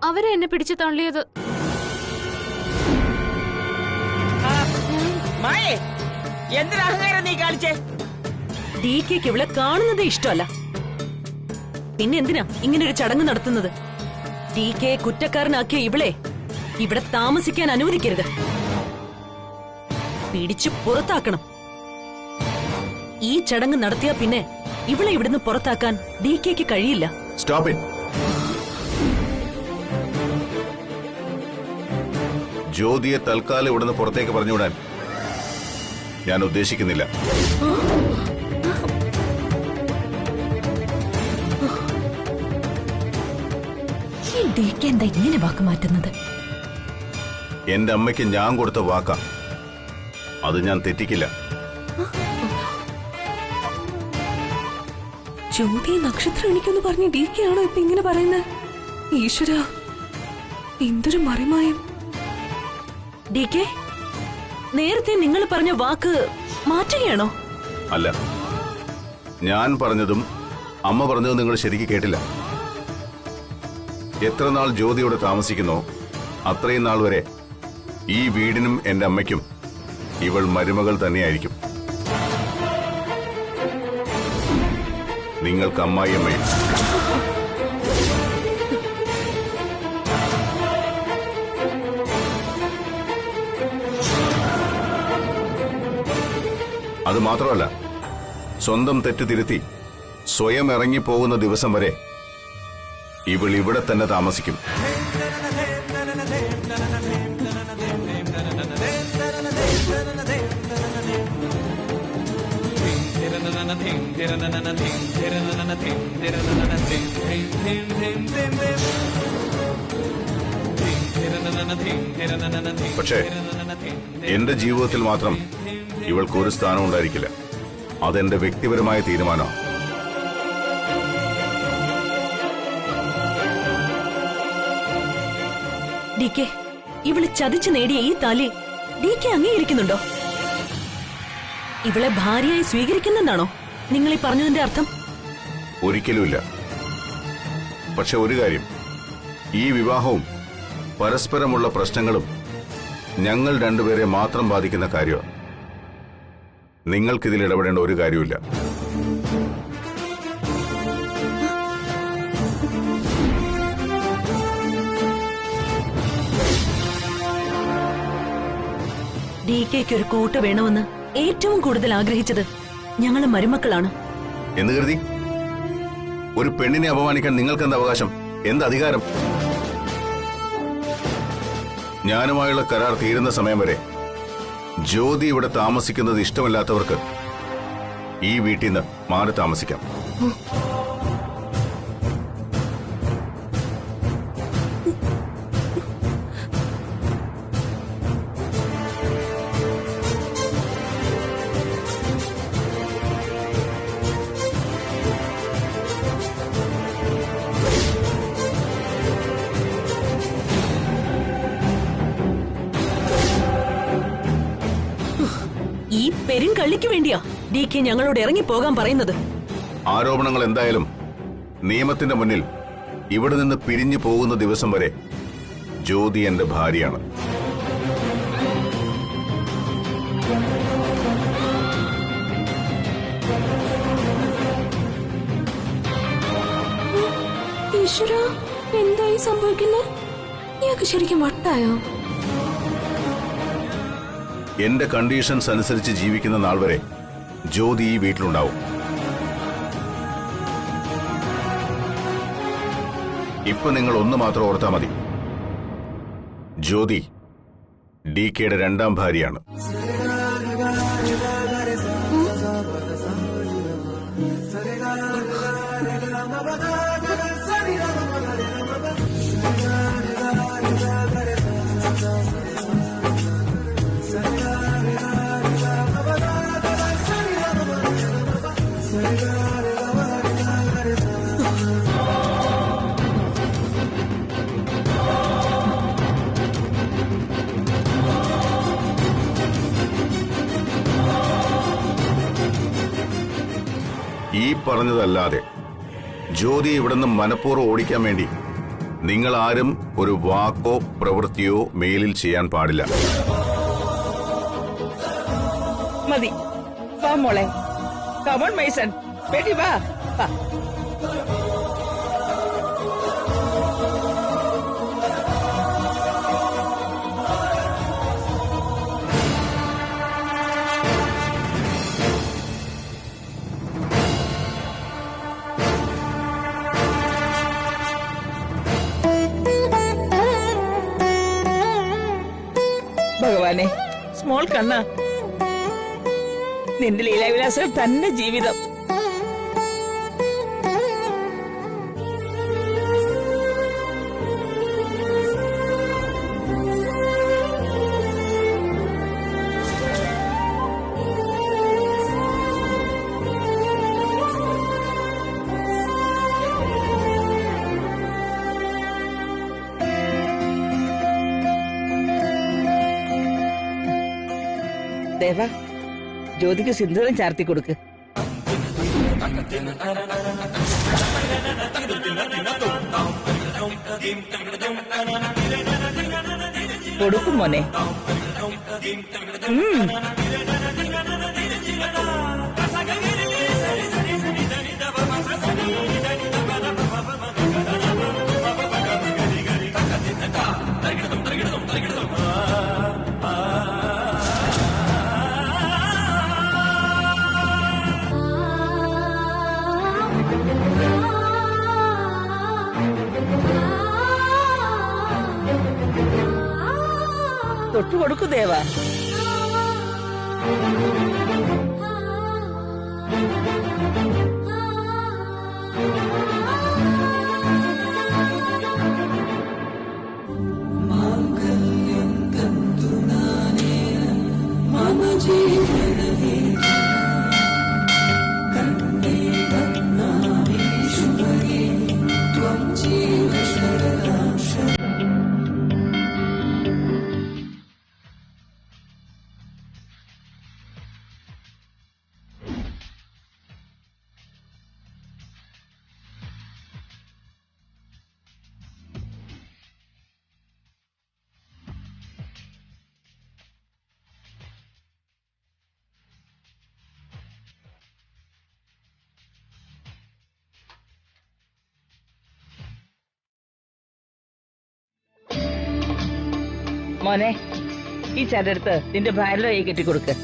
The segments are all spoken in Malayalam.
അവരെ എന്നെ പിടിച്ചു തള്ളിയത്. DKക്ക് ഇവളെ കാണുന്നത് ഇഷ്ടമല്ല. പിന്നെ എന്തിനാ ഇങ്ങനൊരു ചടങ്ങ് നടത്തുന്നത്? DK കുറ്റക്കാരനാക്കിയ ഇവളെ ഇവിടെ താമസിക്കാൻ അനുവദിക്കരുത്. പിടിച്ചു പുറത്താക്കണം. ഈ ചടങ്ങ് നടത്തിയാ പിന്നെ ഇവളെ ഇവിടുന്ന് പുറത്താക്കാൻ DKക്ക് കഴിയില്ല. Stop it. ജ്യോതിയെ തൽക്കാലം ഇവിടുന്ന് പുറത്തേക്ക് പറഞ്ഞുവിടാൻ ഞാൻ ഉദ്ദേശിക്കുന്നില്ല. എന്താ ഇങ്ങനെ വാക്ക് മാറ്റുന്നത്? എന്റെ അമ്മയ്ക്ക് ഞാൻ കൊടുത്ത വാക്കാ, അത് ഞാൻ തെറ്റിക്കില്ല. ജ്യോതി നക്ഷത്രം എനിക്കൊന്ന് പറഞ്ഞ് DK ആണോ ഇപ്പൊ ഇങ്ങനെ പറയുന്നത്? ഈശ്വര, എന്തൊരു മറിമായം. DK, നേരത്തെ നിങ്ങൾ പറഞ്ഞ വാക്ക് മാറ്റുകയാണോ? അല്ല, ഞാൻ പറഞ്ഞതും അമ്മ പറഞ്ഞതും നിങ്ങൾ ശരിക്ക് കേട്ടില്ല. എത്ര നാൾ ജ്യോതിയോടെ താമസിക്കുന്നോ അത്രയും നാൾ വരെ ഈ വീടിനും എന്റെ അമ്മയ്ക്കും ഇവൾ മരുമകൾ തന്നെയായിരിക്കും. നിങ്ങൾക്ക് അമ്മായിയമ്മയും. അത് മാത്രമല്ല, സ്വന്തം തെറ്റ് തിരുത്തി സ്വയം ഇറങ്ങിപ്പോകുന്ന ദിവസം വരെ ഇവൾ ഇവിടെ തന്നെ താമസിക്കും. പക്ഷേ എന്റെ ജീവിതത്തിൽ മാത്രം ഇവൾക്കൊരു സ്ഥാനം ഉണ്ടായിരിക്കില്ല. അതെന്റെ വ്യക്തിപരമായ തീരുമാനമാണ്. DK, ഇവള് ചതിച്ചു നേടിയ ഈ താലി DK അംഗീകരിക്കുന്നുണ്ടോ? ഇവളെ ഭാര്യയായി സ്വീകരിക്കുന്നെന്നാണോ നിങ്ങൾ ഈ പറഞ്ഞതിന്റെ അർത്ഥം? ഒരിക്കലുമില്ല. പക്ഷെ ഒരു കാര്യം, ഈ വിവാഹവും പരസ്പരമുള്ള പ്രശ്നങ്ങളും ഞങ്ങൾ രണ്ടുപേരെ മാത്രം ബാധിക്കുന്ന കാര്യമാണ്. നിങ്ങൾക്കിതിൽ ഇടപെടേണ്ട ഒരു കാര്യമില്ല. DKക്ക് ഒരു കൂട്ട് വേണമെന്ന് ഏറ്റവും കൂടുതൽ ആഗ്രഹിച്ചത് ഞങ്ങളെ മരുമക്കളാണ്. എന്ന് കരുതി ഒരു പെണ്ണിനെ അപമാനിക്കാൻ നിങ്ങൾക്ക് എന്താ അവകാശം? എന്ത് അധികാരം? ഞാനുമായുള്ള കരാർ തീരുന്ന സമയം വരെ ജ്യോതി ഇവിടെ താമസിക്കുന്നത് ഇഷ്ടമല്ലാത്തവർക്ക് ഈ വീട്ടിൽ നിന്ന് മാറി താമസിക്കാം. ഈ പെരുങ്കള്ളിക്ക് വേണ്ടിയാ DK ഞങ്ങളോട് ഇറങ്ങിപ്പോകാൻ പറയുന്നത്. ആരോപണങ്ങൾ എന്തായാലും നിയമത്തിന്റെ മുന്നിൽ ഇവിടെ നിന്ന് പിരിഞ്ഞു പോകുന്ന ദിവസം വരെ ജ്യോതി എന്റെ ഭാര്യയാണ്. ഈശ്വരാ, എന്തായി സംഭവിക്കുന്നത്? ഇയാൾക്ക് ശരിക്കും വട്ടായോ? എന്റെ കണ്ടീഷൻസ് അനുസരിച്ച് ജീവിക്കുന്ന നാൾ വരെ ജ്യോതി ഈ വീട്ടിലുണ്ടാവും. ഇപ്പൊ നിങ്ങൾ ഒന്ന് മാത്രം ഓർത്താ മതി, ജ്യോതി DKയുടെ രണ്ടാം ഭാര്യയാണ്. ഈ പറഞ്ഞതല്ലാതെ ജ്യോതി ഇവിടുന്ന് മനഃപൂർവ്വം ഓടിക്കാൻ വേണ്ടി നിങ്ങൾ ആരും ഒരു വാക്കോ പ്രവൃത്തിയോ മേലിൽ ചെയ്യാൻ പാടില്ല. മതി, വാ മോളെ. കമോൺ മൈസൺ, ബേട്ടി വാ. ഭഗവാനെ, സ്മോൾ കണ്ണ, നിന്റെ ലീലാവിലാസം തന്നെ ജീവിതം. ദേവ, ജ്യോതിക്ക് സിന്ദൂരം ചാർത്തി കൊടുക്ക്. കൊടുക്കും മോനെ. തൊട്ടു കൊടുക്കൂ ദേവ. മോനെ, ഈ ചരടുത്ത് നിന്റെ ഭാര്യയുടെ കൈ കെട്ടിക്കൊടുക്ക്.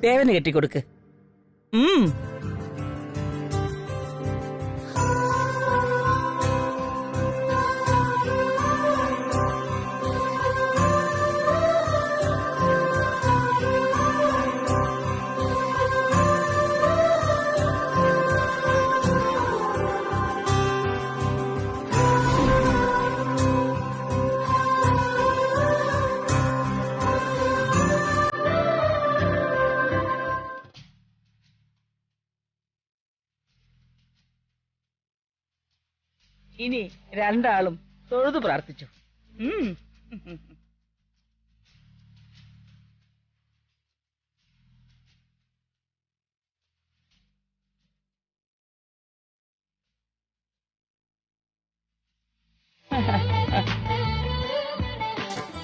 ദേവന് കെട്ടിക്കൊടുക്ക്. ഇനി രണ്ടാളും തൊഴുതു പ്രാർത്ഥിച്ചു.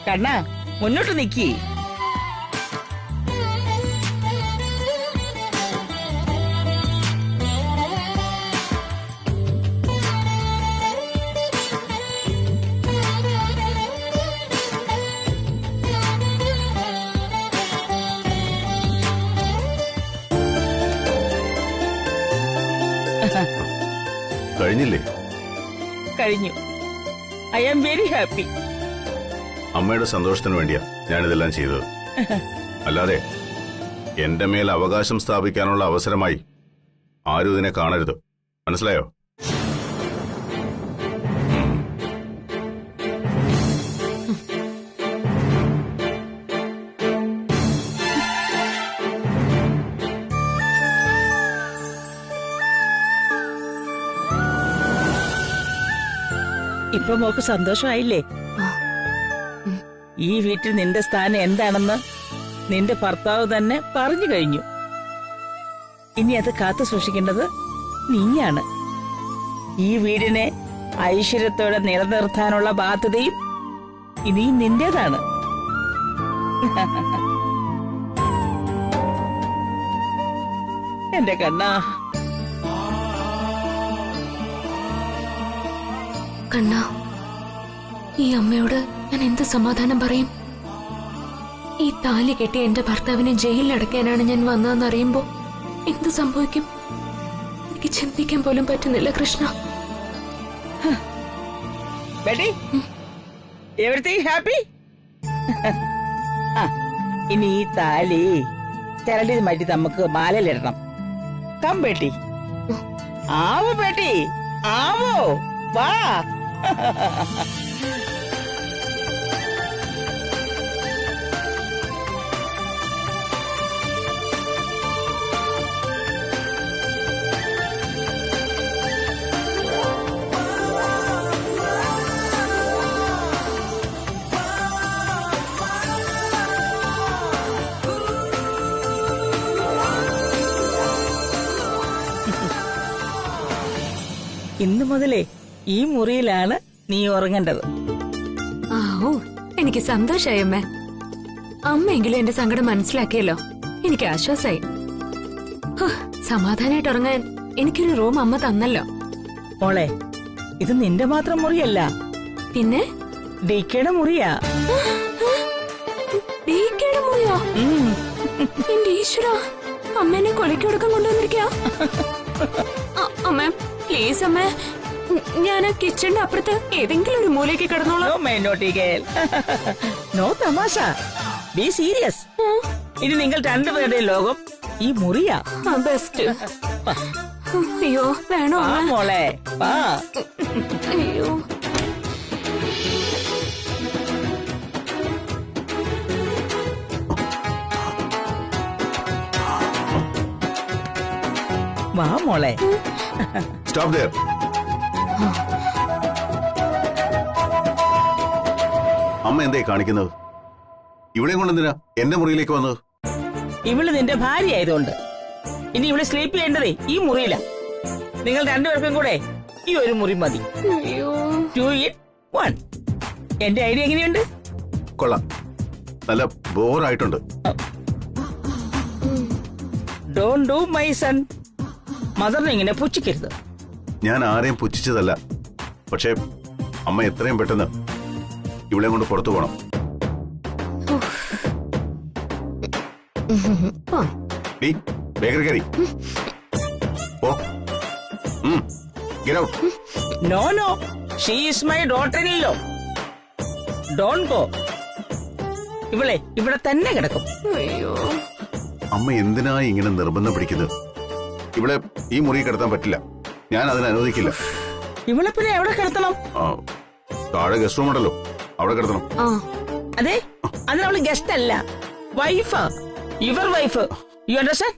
കണ്ണ മുന്നോട്ട് നിക്കി. കഴിഞ്ഞില്ലേ? കഴിഞ്ഞു. I am very happy. അമ്മയുടെ സന്തോഷത്തിന് വേണ്ടിയാ ഞാനിതെല്ലാം ചെയ്തത്. അല്ലാതെ എന്റെ മേൽ അവകാശം സ്ഥാപിക്കാനുള്ള അവസരമായി ആരും ഇതിനെ കാണരുത്. മനസ്സിലായോ? ഇപ്പൊ മോക്ക് സന്തോഷമായില്ലേ? ഈ വീട്ടിൽ നിന്റെ സ്ഥാനം എന്താണെന്ന് നിന്റെ ഭർത്താവ് തന്നെ പറഞ്ഞു കഴിഞ്ഞു. ഇനി അത് കാത്തു സൂക്ഷിക്കേണ്ടത് നീയാണ്. ഈ വീടിനെ ഐശ്വര്യത്തോടെ നിലനിർത്താനുള്ള ബാധ്യതയും ഇനിയും നിന്റേതാണ്. എന്റെ കണ്ണാ. കണ്ണാ, ഈ അമ്മയോട് ഞാൻ എന്ത് സമാധാനം പറയും? ഈ താലി കെട്ടി എന്റെ ഭർത്താവിനെ ജയിലിലടക്കാനാണ് ഞാൻ വന്നതെന്നറിയുമ്പോ എന്ത് സംഭവിക്കും? എനിക്ക് ചിന്തിക്കാൻ പോലും പറ്റുന്നില്ല കൃഷ്ണ. ഹാപ്പി? ഇനി ഈ താലി ചരടി മാറ്റി നമുക്ക് മാലയിലിടണം. കം ബേട്ടി. ആവോ ബേട്ടി, ആവോ, വാ. ഇന്നു മുതലേ ഈ മുറിയിലാണ് നീ ഉറങ്ങേണ്ടത്. ഓ, എനിക്ക് സന്തോഷായി അമ്മ. അമ്മയെങ്കിലും എന്റെ സങ്കടം മനസ്സിലാക്കിയല്ലോ. എനിക്ക് ആശ്വാസായി. സമാധാനായിട്ട് ഉറങ്ങാൻ എനിക്കൊരു റൂം അമ്മ തന്നല്ലോ. മോളെ, ഇത് നിന്റെ മാത്രം മുറിയല്ല, പിന്നെ ഡിക്കയുടെ മുറിയാ. ഡിക്കയുടെ മുറിയോ? എന്റെ ഈശ്വര, അമ്മേനെ കൊലയ്ക്ക് കൊടുക്കാൻ കൊണ്ടുവന്നിരിക്കാ. അമ്മ പ്ലീസ് അമ്മ, ഞാൻ കിച്ചണിന്റെ അപ്പുറത്ത് ഏതെങ്കിലും ഒരു മൂലയ്ക്ക് കിടന്നോളാം. നോ തമാശ, ബി സീരിയസ്. ഇനി നിങ്ങൾ രണ്ടുപേരുടെ ലോകം ഈ മുറിയാ. ബെസ്റ്റ്. അയ്യോ വേണോ മോളെ? അയ്യോ, വാ മോളെ. Stop there. അമ്മ എന്തേ കാണിക്കുന്നത്? ഇവിടെ കൊണ്ടെന്തിനാ എന്റെ മുറിയിലേക്ക് വന്നത്? ഇവള് നിന്റെ ഭാര്യ ആയതുകൊണ്ട് ഇനി ഇവിടെ സ്ലീപ്പ് ചെയ്യേണ്ടതേ ഈ മുറിയില. നിങ്ങൾ രണ്ടുപേർക്കും കൂടെ ഈ ഒരു മുറി മതി. 2 in 1. എന്റെ ഐഡിയ എങ്ങനെയുണ്ട്? കൊള്ളാം, നല്ല ബോറായിട്ടുണ്ട്. Don't do my son. മദറിനെ ഇങ്ങനെ പുച്ഛിക്കരുത്. ഞാൻ ആരെയും പുച്ഛിച്ചതല്ല. പക്ഷേ അമ്മ എത്രയും പെട്ടെന്ന് ഇവിടെ കൊണ്ട് പുറത്തു പോണം. ബേക്കറി കയറി ഓ. Get out. No, no. She is my daughter-in-law. Don't go. ഇവളെ ഇവിടെ തന്നെ കിടക്കും. അമ്മ എന്തിനാ ഇങ്ങനെ നിർബന്ധം പിടിക്കുന്നത്? ഇവിടെ ഈ മുറി കിടത്താൻ പറ്റില്ല. ഞാൻ അതിന് അനുവദിക്കില്ല. ഇവളെ പിന്നെ എവിടെ കിടത്തണം? താഴെ ഗസ്റ്റ് റൂം ഉണ്ടല്ലോ, അവിടെ കിടത്തണം. അതെ, അതിനവള് ഗസ്റ്റ് അല്ല, wife. Your wife. You understand?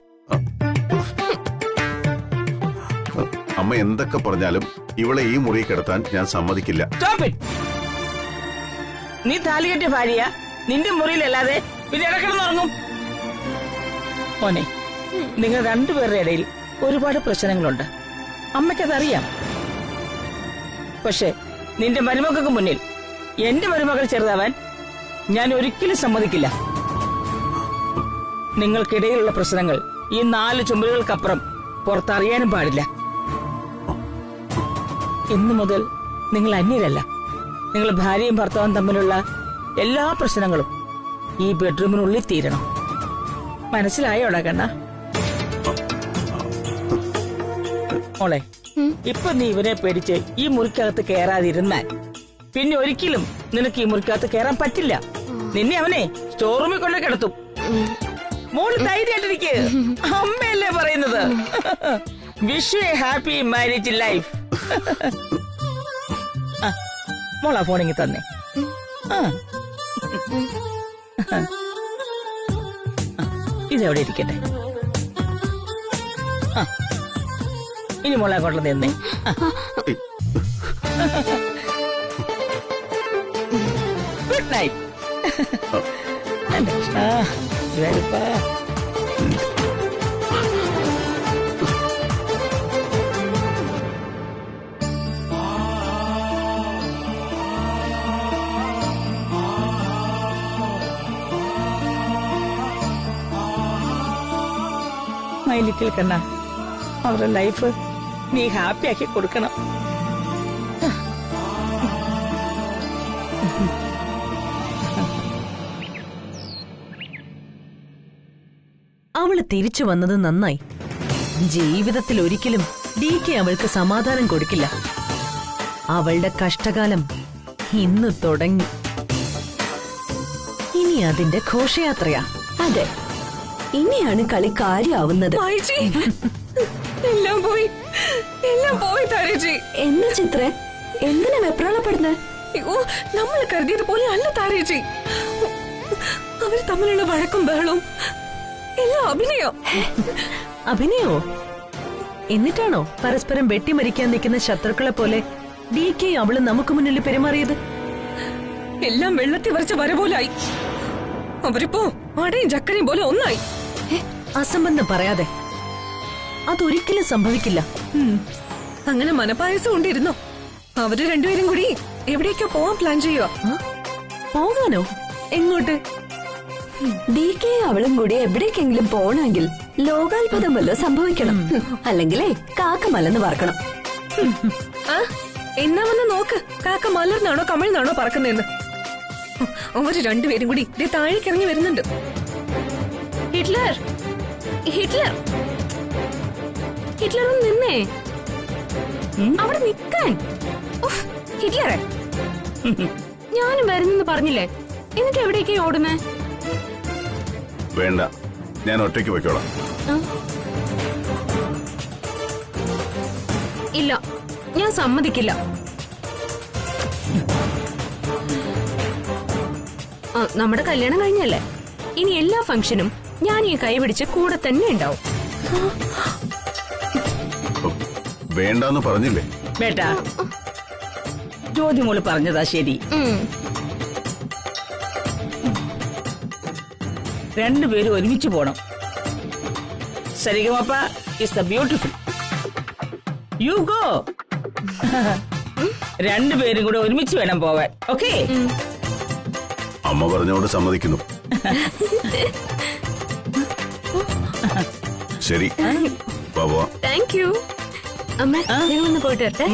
അമ്മ അമ്മ എന്തൊക്കെ പറഞ്ഞാലും ഇവളെ ഈ മുറി കിടത്താൻ ഞാൻ സമ്മതിക്കില്ല. Stop it. നീ താലി കെട്ടിയ ഭാര്യ നിന്റെ മുറിയിലല്ലാതെ പിന്നെ ഇടക്കിടന്നുറങ്ങും. മോനെ, നിങ്ങൾ രണ്ടുപേരുടെ ഇടയിൽ ഒരുപാട് പ്രശ്നങ്ങളുണ്ട്. അമ്മയ്ക്കതറിയാം. പക്ഷെ നിന്റെ മരുമകൾക്ക് മുന്നിൽ എന്റെ മരുമകൾ ചെറുതാവാൻ ഞാൻ ഒരിക്കലും സമ്മതിക്കില്ല. നിങ്ങൾക്കിടയിലുള്ള പ്രശ്നങ്ങൾ ഈ 4 ചുമരുകൾക്കപ്പുറം പുറത്തറിയാനും പാടില്ല. ഇന്നു മുതൽ നിങ്ങൾ അന്യരല്ല. നിങ്ങൾ ഭാര്യയും ഭർത്താവും തമ്മിലുള്ള എല്ലാ പ്രശ്നങ്ങളും ഈ ബെഡ്റൂമിനുള്ളിൽ തീരണം. മനസ്സിലായോടാ കണ്ണ? മോളെ, ഇപ്പൊ നീ ഇവനെ പേടിച്ച് ഈ മുറിക്കകത്ത് കയറാതിരുന്നാൽ പിന്നെ ഒരിക്കലും നിനക്ക് ഈ മുറിക്കകത്ത് കയറാൻ പറ്റില്ല. നിന്നെ അവനെ സ്റ്റോർ റൂമിൽ കൊണ്ട് കിടത്തും. മോള് ധൈര്യമായിട്ടിരിക്ക്. അമ്മയല്ലേ പറയുന്നത്. Wish you A happy marriage life. മോളാ ഫോണിങ്ങി തന്നെ. ഇതെവിടെ ഇരിക്കട്ടെ. ഇനി മോളെ കൊണ്ടു നിന്നേ. Good night. മൈ ലിറ്റിൽ കണ്ണ, അവരുടെ ലൈഫ് നീ ഹാപ്പി ആക്കി കൊടുക്കണം. അവള് തിരിച്ചു വന്നത് നന്നായി. ജീവിതത്തിൽ ഒരിക്കലും DK അവൾക്ക് സമാധാനം കൊടുക്കില്ല. അവളുടെ കഷ്ടകാലം ഇന്ന് തുടങ്ങി. ഇനി അതിന്റെ ഘോഷയാത്രയാ. അതെ, ഇനിയാണ് കളി കാര്യാവുന്നത്. എല്ലാം പോയി, എല്ലാം പോയി താരേജി. എന്താ ചിത്ര, എന്തിനാ വെപ്രാളപ്പെടുന്നത്? നമ്മൾ കരുതിയത് പോലെ അല്ല താരേജി. അവർ തമ്മിലുള്ള വഴക്കും ബഹളവും എല്ലാം അഭിനയോ. അഭിനയോ? എന്നിട്ടാണോ പരസ്പരം വെട്ടിമരിക്കാൻ നിൽക്കുന്ന ശത്രുക്കളെ പോലെ DK അവള് നമുക്ക് മുന്നിൽ പെരുമാറിയത്? എല്ലാം വെള്ളത്തിൽ വരച്ച വര പോലായി. അവരിപ്പോ അടയും ചക്കരയും പോലെ ഒന്നായി. അസംബന്ധം പറയാതെ. അതൊരിക്കലും സംഭവിക്കില്ല. അങ്ങനെ മനപ്പായസം കൊണ്ടിരുന്നോ? അവര് രണ്ടുപേരും കൂടി എവിടേക്കോ പോവാൻ പ്ലാൻ ചെയ്യുക. പോകാനോ? എങ്ങോട്ട്? DK അവളും കൂടി എവിടേക്കെങ്കിലും പോണെങ്കിൽ ലോകാത്ഭുതം വല്ലോ സംഭവിക്കണം. അല്ലെങ്കിലേ കാക്ക മലന്ന് പറക്കണം. എന്നാ വന്ന് നോക്ക്, കാക്ക മലർന്നാണോ കമിഴ്ന്നാണോ പറക്കുന്നതെന്ന്. അവര് രണ്ടുപേരും കൂടി താഴേക്ക് ഇറങ്ങി വരുന്നുണ്ട്. ഹിറ്റ്ലർ, ഹിറ്റ്ലർ, ഹിറ്റ്ലർ ഒന്ന് നിന്നേ. അവിടെ നിക്കാൻ. ഹിറ്റ്ലറെ, ഞാനും വരുന്നെന്ന് പറഞ്ഞില്ലേ, എന്നിട്ട് എവിടേക്കാ ഓടുന്നേ? വേണ്ട, ഞാൻ ഒറ്റയ്ക്ക് പോയിക്കോളാം. ഇല്ല, ഞാൻ സമ്മതിക്കില്ല. നമ്മുടെ കല്യാണം കഴിഞ്ഞല്ലേ, ഇനി എല്ലാ ഫംഗ്ഷനും ഞാൻ ഈ കൈ പിടിച്ച് കൂടെ തന്നെ ഉണ്ടാവും. വേണ്ടെന്ന് പറഞ്ഞില്ലേ? ബേട്ടാ, ജ്യോതിമോള് പറഞ്ഞതാ ശരി. രണ്ടുപേരും ഒരുമിച്ച് പോണം. Sa Re Ga Ma Pa is the beautiful. You go. രണ്ടുപേരും കൂടെ ഒരുമിച്ച് വേണം പോവാൻ. ഓക്കേ? അമ്മ പറഞ്ഞോട് സമ്മതിക്കുന്നു. ശരി, പോവാ. താങ്ക് യു അമ്മ. ഞങ്ങളൊന്ന് പോയിട്ട് വരട്ടെ.